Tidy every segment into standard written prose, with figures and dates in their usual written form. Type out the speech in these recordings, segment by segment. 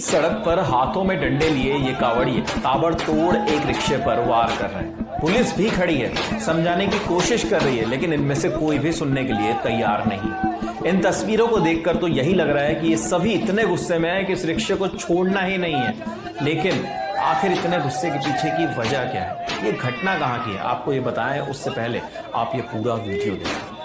सड़क पर हाथों में डंडे लिए ये कावड़िए ताबड़तोड़ एक रिक्शे पर वार कर रहे हैं। पुलिस भी खड़ी है, समझाने की कोशिश कर रही है, लेकिन इनमें से कोई भी सुनने के लिए तैयार नहीं। इन तस्वीरों को देखकर तो यही लग रहा है कि ये सभी इतने गुस्से में हैं कि इस रिक्शे को छोड़ना ही नहीं है। लेकिन आखिर इतने गुस्से के पीछे की वजह क्या है, ये घटना कहाँ की है, आपको ये बताएं उससे पहले आप ये पूरा वीडियो देखें।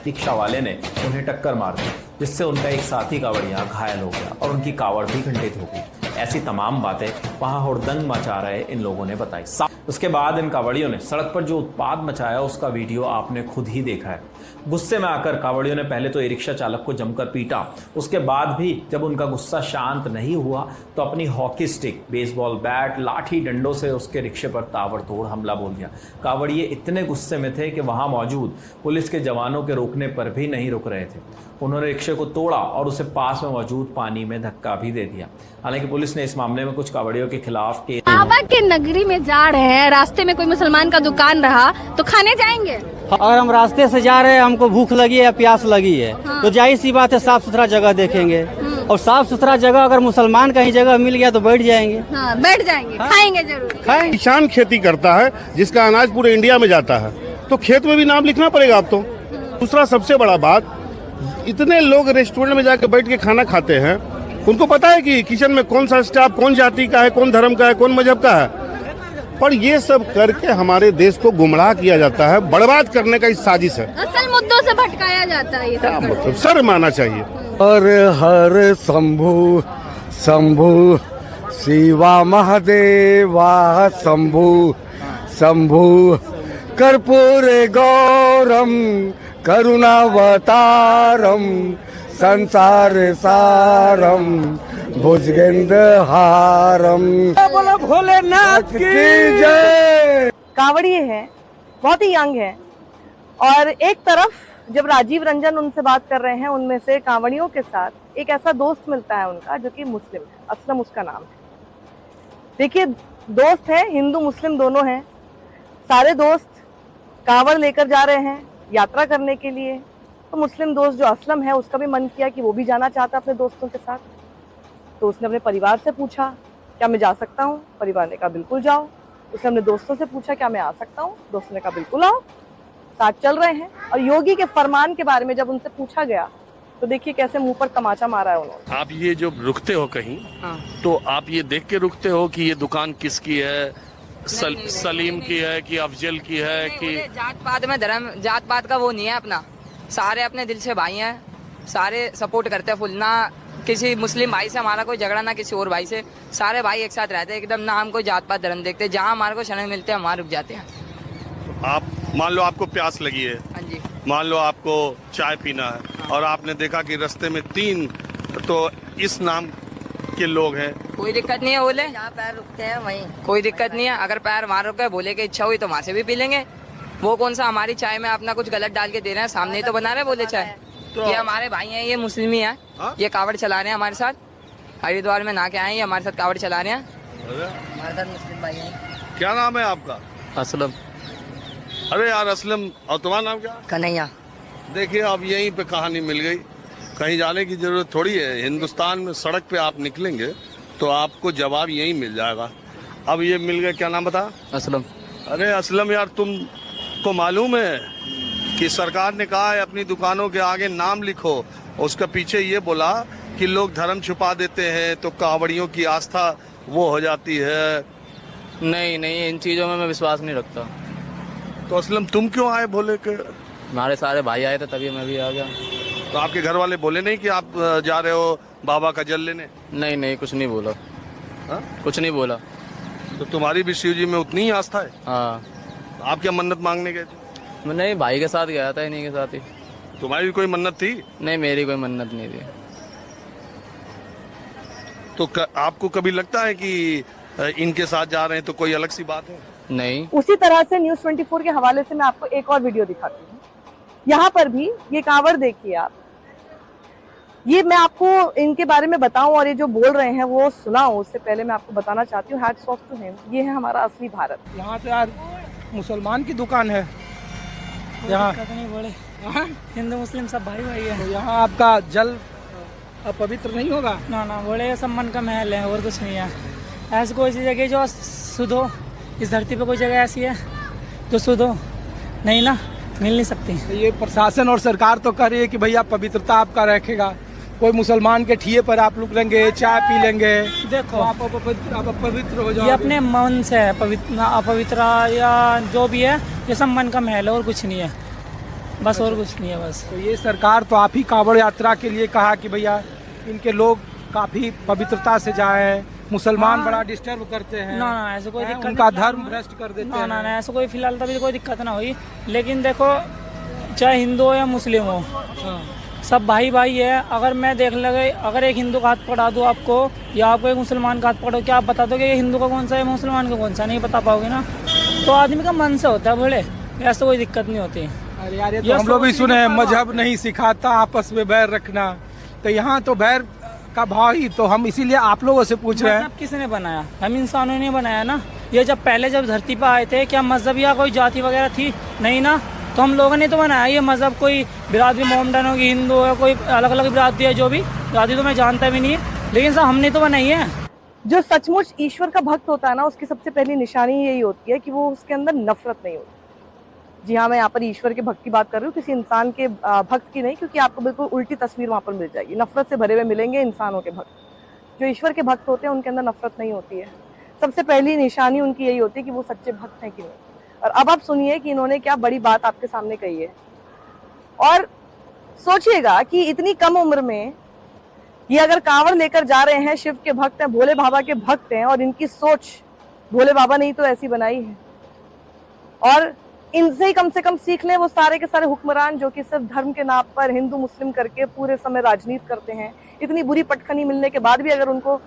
रिक्शा वाले ने उन्हें टक्कर मार दी, जिससे उनका एक साथी कावड़िया घायल हो गया और उनकी कावड़ भी खंडित हो गई। ऐसी तमाम बातें वहां हुड़दंग मचा रहे इन लोगों ने बताई। उसके बाद इन कावड़ियों ने सड़क पर जो उत्पात मचाया उसका वीडियो आपने खुद ही देखा है। गुस्से में आकर कावड़ियों ने पहले तो ई रिक्शा चालक को जमकर पीटा। उसके बाद भी जब उनका गुस्सा शांत नहीं हुआ तो अपनी हॉकी स्टिक, बेसबॉल बैट, लाठी डंडों से उसके रिक्शे पर ताबड़तोड़ हमला बोल दिया। कावड़िए इतने गुस्से में थे कि वहां मौजूद पुलिस के जवानों के रोकने पर भी नहीं रुक रहे थे। उन्होंने रिक्शे को तोड़ा और उसे पास में मौजूद पानी में धक्का भी दे दिया। हालांकि पुलिस ने इस मामले में कुछ कावड़ियों के खिलाफ काबा के नगरी में जा रहे हैं, रास्ते में कोई मुसलमान का दुकान रहा तो खाने जाएंगे। अगर हम रास्ते से जा रहे हैं, हमको भूख लगी है या प्यास लगी है, तो जाहिर सी बात है साफ सुथरा जगह देखेंगे। और साफ सुथरा जगह अगर मुसलमान कहीं जगह मिल गया तो बैठ जाएंगे। बैठ जाएंगे, खाएंगे जरूर। किसान खेती करता है जिसका अनाज पूरे इंडिया में जाता है, तो खेत में भी नाम लिखना पड़ेगा अब तो। दूसरा सबसे बड़ा बात, इतने लोग रेस्टोरेंट में जाकर बैठ के खाना खाते हैं, उनको पता है कि किचन में कौन सा स्टाफ कौन जाति का है, कौन धर्म का है, कौन मजहब का है। पर ये सब करके हमारे देश को गुमराह किया जाता है, बर्बाद करने का इस साजिश है। असल मुद्दों से भटकाया जाता है। क्या मतलब, शर्म आना चाहिए। हर हर शंभु शंभु शिवा महादेवा शंभु शंभु कर्पूरे गौरम करुणावतारम संसार सारम भुजगेंद्र हारम। बोलो भोलेनाथ की जय। कावड़िए है, बहुत ही यंग है, और एक तरफ जब राजीव रंजन उनसे बात कर रहे हैं, उनमें से कांवड़ियों के साथ एक ऐसा दोस्त मिलता है उनका जो कि मुस्लिम है, असलम उसका नाम है। देखिए, दोस्त है, हिंदू मुस्लिम दोनों हैं, सारे दोस्त कांवड़ लेकर जा रहे हैं यात्रा करने के लिए। तो मुस्लिम दोस्त जो असलम है, उसका भी मन किया कि वो भी जाना चाहता अपने दोस्तों के साथ। तो उसने अपने परिवार से पूछा, क्या मैं जा सकता हूँ? परिवार ने कहा बिल्कुल जाओ। उसने अपने दोस्तों से पूछा, क्या मैं आ सकता हूँ? दोस्तों ने कहा बिल्कुल आओ। साथ चल रहे हैं। और योगी के फरमान के बारे में जब उनसे पूछा गया तो देखिए कैसे मुंह पर तमाचा मारा है उन्होंने। आप ये जो रुकते हो कहीं, तो आप ये देख के रुकते हो कि ये दुकान किसकी है, सलीम की है कि अफजल की है कि जात पात में धर्म जात पात का वो नहीं है अपना। सारे अपने दिल से भाई हैं, सारे सपोर्ट करते हैं फुल। ना किसी मुस्लिम भाई से हमारा कोई झगड़ा, ना किसी और भाई से। सारे भाई एक साथ रहते हैं एकदम, ना हम कोई जात पात धर्म देखते। जहाँ हमारे को क्षण मिलते हैं वहाँ रुक जाते हैं। आप मान लो आपको प्यास लगी है, हाँ जी, मान लो आपको चाय पीना है, और आपने देखा कि रास्ते में 3 तो इस नाम के लोग हैं। कोई दिक्कत नहीं है, बोले जहाँ पैर रुकते हैं वहीं कोई दिक्कत नहीं है। अगर पैर वहाँ रुक गए, बोले की इच्छा हुई तो वहाँ से भी पी लेंगे। वो कौन सा हमारी चाय में अपना कुछ गलत डाल के दे रहे हैं? सामने ही तो बना रहे बोले चाय। ये हमारे भाई हैं, ये मुस्लिम ही है, ये कावड़ चला रहे हैं हमारे साथ। हरिद्वार में ना के आए, ये हमारे साथ कावड़ चला रहे हैं, हमारे साथ मुस्लिम भाई हैं। क्या नाम है आपका? असलम। अरे यार असलम, और तुम्हारा नाम क्या? कन्हैया। देखिए, अब यहीं पे कहानी मिल गई, कहीं जाने की जरूरत थोड़ी है। हिंदुस्तान में सड़क पे आप निकलेंगे तो आपको जवाब यहीं मिल जाएगा। अब ये मिल गया, क्या नाम बता? असलम। अरे असलम यार, तुमको मालूम है कि सरकार ने कहा है अपनी दुकानों के आगे नाम लिखो। उसका पीछे ये बोला कि लोग धर्म छुपा देते हैं तो कावड़ियों की आस्था वो हो जाती है। नहीं, इन चीजों में मैं विश्वास नहीं रखता। तो असलम तुम क्यों आए भोले के? हमारे सारे भाई आए थे तभी मैं भी आ गया। तो आपके घर वाले बोले नहीं कि आप जा रहे हो बाबा का जल लेने? नहीं, कुछ नहीं बोला। हा? कुछ नहीं बोला। तो तुम्हारी भी शिव जी में उतनी ही आस्था है? हाँ। आप क्या मन्नत मांगने गए थे? मैं नहीं, भाई के साथ गया था, इन्हीं के साथ ही। तुम्हारी भी कोई मन्नत थी? नहीं, मेरी कोई मन्नत नहीं थी। तो आपको कभी लगता है कि इनके साथ जा रहे हैं तो कोई अलग सी बात है? नहीं। उसी तरह से न्यूज 24 के हवाले से मैं आपको एक और वीडियो दिखाती हूँ। यहाँ पर भी ये कांवड़ देखिए आप, ये मैं आपको इनके बारे में बताऊं और ये जो बोल रहे हैं वो सुनाऊं, उससे पहले मैं आपको बताना चाहती हूँ हैट्स ऑफ टू हिम, ये है हमारा असली भारत। यहाँ तो यार मुसलमान की दुकान है, यहाँ नहीं बोले हिंदू मुस्लिम सब भाई भाई है। तो यहाँ आपका जल अपवित्र नहीं होगा? ना ना, बोले सब मन का महल है और कुछ नहीं है। ऐसी कोई सी जगह जो शुद्ध हो, इस धरती पे कोई जगह ऐसी है जो शुद्ध हो? नहीं ना, मिल नहीं सकती। तो ये प्रशासन और सरकार तो कह रही है कि भैया पवित्रता आपका रखेगा, कोई मुसलमान के ठिए पर आप लोग लेंगे, चाय पी लेंगे, देखो आप अपवित्र हो जाओगे। ये अपने मन से है, अपवित्र या जो भी है, ये सब मन का महल है और कुछ नहीं है, बस और कुछ नहीं है बस। तो ये सरकार तो आप ही कांवड़ यात्रा के लिए कहा कि भैया इनके लोग काफी पवित्रता से जाएं, मुसलमान बड़ा डिस्टर्ब करते हैं। ना ना, ऐसे कोई दिक्कत, उनका धर्म भ्रष्ट कर देते हैं। ना ना, ऐसा कोई फिलहाल तभी कोई दिक्कत ना हुई। लेकिन देखो, चाहे हिंदू हो या मुस्लिम हो, सब भाई भाई है। अगर मैं देख लगे, अगर एक हिंदू का हाथ पकड़ा दूं आपको, या आपको एक मुसलमान का हाथ पकड़ो, क्या आप बता दोगे हिंदू का कौन सा है, मुसलमान का कौन सा? नहीं बता पाओगे ना। तो आदमी का मन से होता है, बोले ऐसा कोई दिक्कत नहीं होती। अरे यार, ये तो हम लोग भी सुने हैं, मजहब नहीं सिखाता आपस में बैर रखना, तो यहाँ तो बैर का भाव ही, तो हम इसीलिए आप लोगों से पूछ रहे हैं। मजहब किसने बनाया? हम इंसानों ने बनाया ना। ये जब पहले जब धरती पर आए थे, क्या मजहब या कोई जाति वगैरह थी? नहीं ना, तो हम लोगों ने तो बनाया ये मजहब। कोई बिरादरी मोहम्मदन होगी, हिंदू है, कोई अलग अलग बिरादरी है, जो भी बिरादरी तो मैं जानता भी नहीं है, लेकिन सब हमने तो बनाई है। जो सचमुच ईश्वर का भक्त होता है ना, उसकी सबसे पहली निशानी यही होती है कि वो उसके अंदर नफरत नहीं होती। जी हाँ, मैं यहाँ पर ईश्वर के भक्त की बात कर रही हूँ, किसी इंसान के भक्त की नहीं, क्योंकि आपको बिल्कुल उल्टी तस्वीर वहाँ पर मिल जाएगी। नफरत से भरे हुए मिलेंगे इंसानों के भक्त। जो ईश्वर के भक्त होते हैं उनके अंदर नफरत नहीं होती है। सबसे पहली निशानी उनकी यही होती है कि वो सच्चे भक्त हैं कि नहीं। और अब आप सुनिए कि इन्होंने क्या बड़ी बात आपके सामने कही है। और सोचिएगा कि इतनी कम उम्र में ये अगर कांवड़ लेकर जा रहे हैं, शिव के भक्त हैं, भोले बाबा के भक्त हैं, और इनकी सोच भोले बाबा ने ही तो ऐसी बनाई है। और इनसे ही कम से कम सीख लें वो सारे के सारे हुक्मरान जो कि सिर्फ धर्म के नाम पर हिंदू मुस्लिम करके पूरे समय राजनीति करते हैं। इतनी बुरी पटखनी मिलने के बाद भी अगर उनको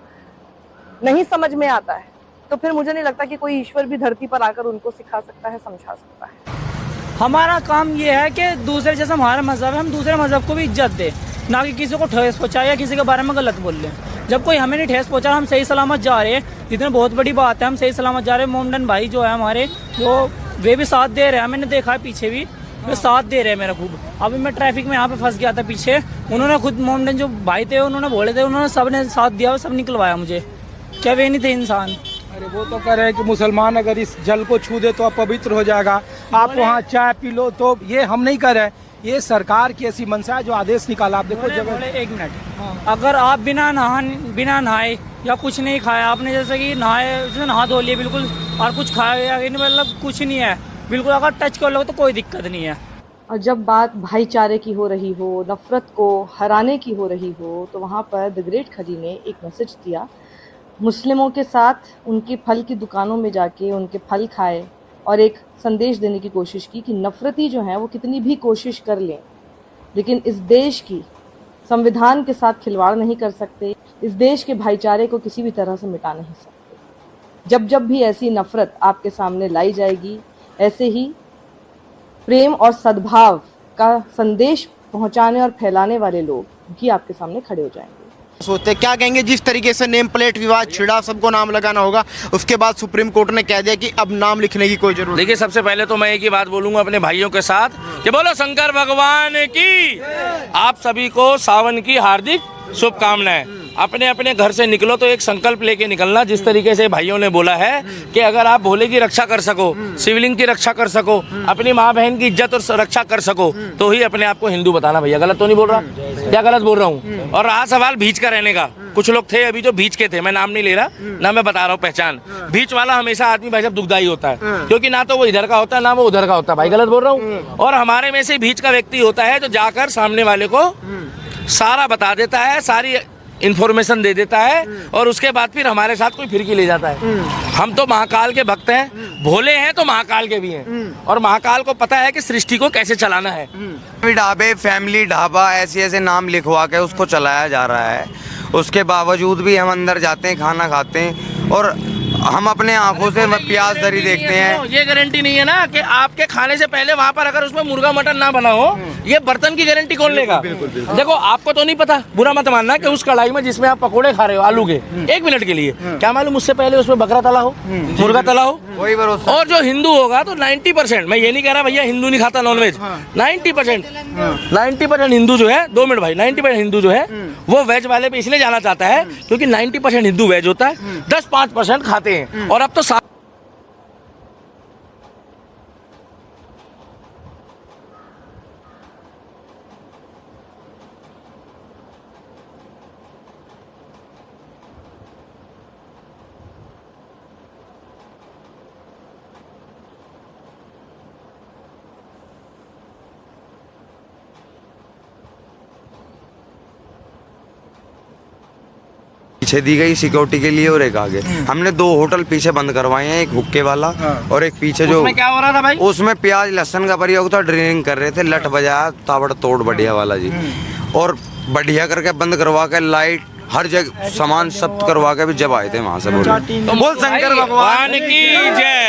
नहीं समझ में आता है, तो फिर मुझे नहीं लगता कि कोई ईश्वर भी धरती पर आकर उनको सिखा सकता है, समझा सकता है। हमारा काम ये है कि दूसरे, जैसे हमारा मजहब है, हम दूसरे मजहब को भी इज्जत दें, ना कि किसी को ठेस पहुंचाए या किसी के बारे में गलत बोल लें। जब कोई हमें नहीं ठेस पहुंचा, हम सही सलामत जा रहे हैं, जितने बहुत बड़ी बात है, हम सही सलामत जा रहे हैं। मोमडन भाई जो है हमारे, वो वे भी साथ दे रहे हैं, मैंने देखा है पीछे भी वे साथ दे रहे हैं मेरा खूब। अभी मैं ट्रैफिक में यहाँ पे फंस गया था पीछे, उन्होंने खुद मोमडन जो भाई थे उन्होंने बोले थे, उन्होंने सबने साथ दिया, सब निकलवाया मुझे। क्या वे नहीं थे इंसान? अरे वो तो कह रहे हैं कि मुसलमान अगर इस जल को छू दे तो अपवित्र हो जाएगा, आप वहाँ चाय पी लो, तो ये हम नहीं कर रहे। ये सरकार की ऐसी मंशा है जो आदेश निकाला। आप देखो, एक मिनट, अगर आप बिना नहाए या कुछ नहीं खाया, आपने जैसे कि नहा धो लिए बिल्कुल, और कुछ खाया या मतलब कुछ नहीं है बिल्कुल, अगर टच कर लो तो कोई दिक्कत नहीं है। और जब बात भाईचारे की हो रही हो, नफरत को हराने की हो रही हो, तो वहाँ पर द ग्रेट खली ने एक मैसेज दिया। मुस्लिमों के साथ उनकी फल की दुकानों में जाके उनके फल खाए और एक संदेश देने की कोशिश की कि नफरती जो हैं वो कितनी भी कोशिश कर लें, लेकिन इस देश की संविधान के साथ खिलवाड़ नहीं कर सकते, इस देश के भाईचारे को किसी भी तरह से मिटा नहीं सकते। जब जब भी ऐसी नफरत आपके सामने लाई जाएगी, ऐसे ही प्रेम और सद्भाव का संदेश पहुंचाने और फैलाने वाले लोग भी आपके सामने खड़े हो जाएंगे। सोचते क्या कहेंगे, जिस तरीके से नेम प्लेट विवाद छिड़ा, सबको नाम लगाना होगा, उसके बाद सुप्रीम कोर्ट ने कह दिया कि अब नाम लिखने की कोई जरूरत। देखिए, सबसे पहले तो मैं एक ही बात बोलूंगा अपने भाइयों के साथ कि बोलो शंकर भगवान की। आप सभी को सावन की हार्दिक शुभकामनाएं। अपने अपने घर से निकलो तो एक संकल्प लेके निकलना, जिस तरीके से भाइयों ने बोला है कि अगर आप भोले की रक्षा कर सको, शिवलिंग की रक्षा कर सको, अपनी माँ बहन की इज्जत और रक्षा कर सको, तो ही अपने आप को हिंदू बताना। भैया गलत तो नहीं बोल रहा? क्या गलत बोल रहा हूँ? और रहा सवाल बीच का रहने का, कुछ लोग थे अभी जो बीच के थे, मैं नाम नहीं ले रहा ना, मैं बता रहा हूँ पहचान। बीच वाला हमेशा आदमी भाई साहब दुखदाई होता है, क्योंकि ना तो वो इधर का होता है ना वो उधर का होता है। भाई गलत बोल रहा हूँ? और हमारे में से बीच का व्यक्ति होता है जो जाकर सामने वाले को सारा बता देता है, सारी इन्फॉर्मेशन दे देता है और उसके बाद फिर हमारे साथ कोई फिरकी ले जाता है। हम तो महाकाल के भक्त हैं, भोले हैं तो महाकाल के भी हैं, और महाकाल को पता है कि सृष्टि को कैसे चलाना है। ढाबे, फैमिली ढाबा, ऐसे ऐसे नाम लिखवा के उसको चलाया जा रहा है। उसके बावजूद भी हम अंदर जाते हैं, खाना खाते हैं और हम अपने आंखों से प्याज दरी देखते हैं। ये गारंटी नहीं है ना कि आपके खाने से पहले वहाँ पर अगर उसमें मुर्गा मटन ना बना हो, ये बर्तन की गारंटी कौन लेगा? देखो आपको तो नहीं पता, बुरा मत मानना, कि उस कढ़ाई में जिसमें आप पकोड़े खा रहे हो आलू के, 1 मिनट के लिए, क्या मालूम उससे पहले उसमें बकरा तला हो, मुर्गा तला हो। वही भरोसा। और जो हिंदू होगा तो 90%, मैं ये नहीं कह रहा भैया हिंदू नहीं खाता नॉनवेज, 90% हिंदू जो है, 2 मिनट भाई, 90% हिंदू जो है वो वेज वाले पे इसलिए जाना चाहता है क्योंकि 90% हिंदू वेज होता है, 10-5% खाते हैं। और अब तो पीछे दी गई सिक्योरिटी के लिए और एक आगे। हमने 2 होटल पीछे बंद करवाए हैं, एक हुक्के वाला और एक पीछे जो। उसमें क्या हो रहा था भाई? उसमें प्याज लहसुन का प्रयोग था, ड्रिलिंग कर रहे थे, लट बजाया ताबड़ तोड़ बढ़िया वाला जी, और बढ़िया करके बंद करवा के लाइट हर जगह सामान सब करवा के भी जब आए थे वहां से बोल शंकर भगवान की जय।